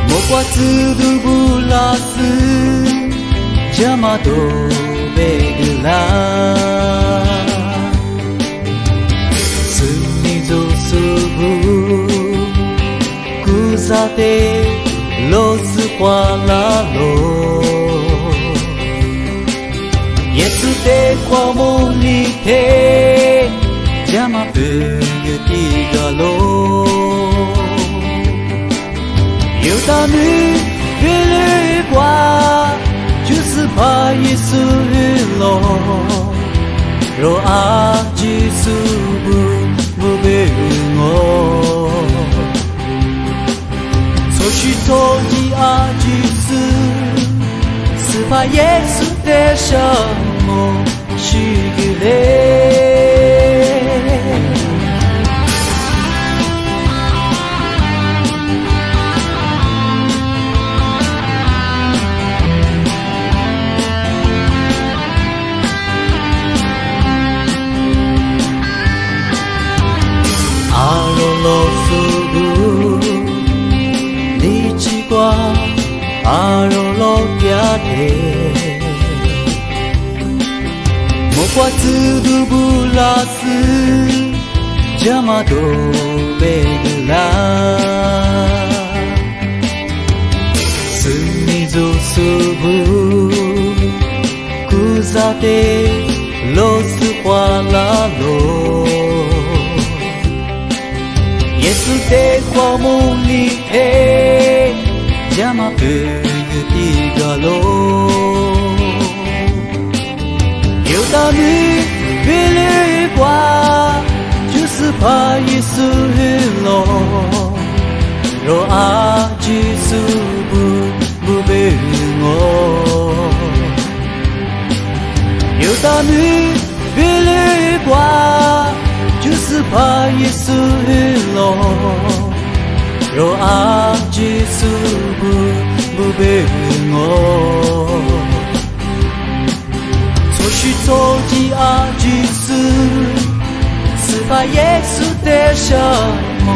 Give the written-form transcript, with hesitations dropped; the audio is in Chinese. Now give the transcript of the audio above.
莫挂自度不拉斯，加马多贝格拉，是你做苏布，古萨德罗斯华拉罗，耶稣的光梦里头，加马贝格蒂格罗。有道女越绿挂，就是怕耶稣日落。若阿基苏不被我，所需托基阿基斯，是怕耶稣的什么是个嘞？阿罗罗苏布，你只挂阿罗罗亚的，莫挂自度不拉斯，加马多贝格拉，是你做苏布，古萨德罗斯华拉罗。耶稣的光梦里头，加马贝格蒂格罗，有道女越绿挂，就是怕耶稣日落。若阿基苏不被我，有道女越绿挂，就是怕耶稣日落。若阿基苏不被我，错许托基阿基斯，是怕耶稣的什么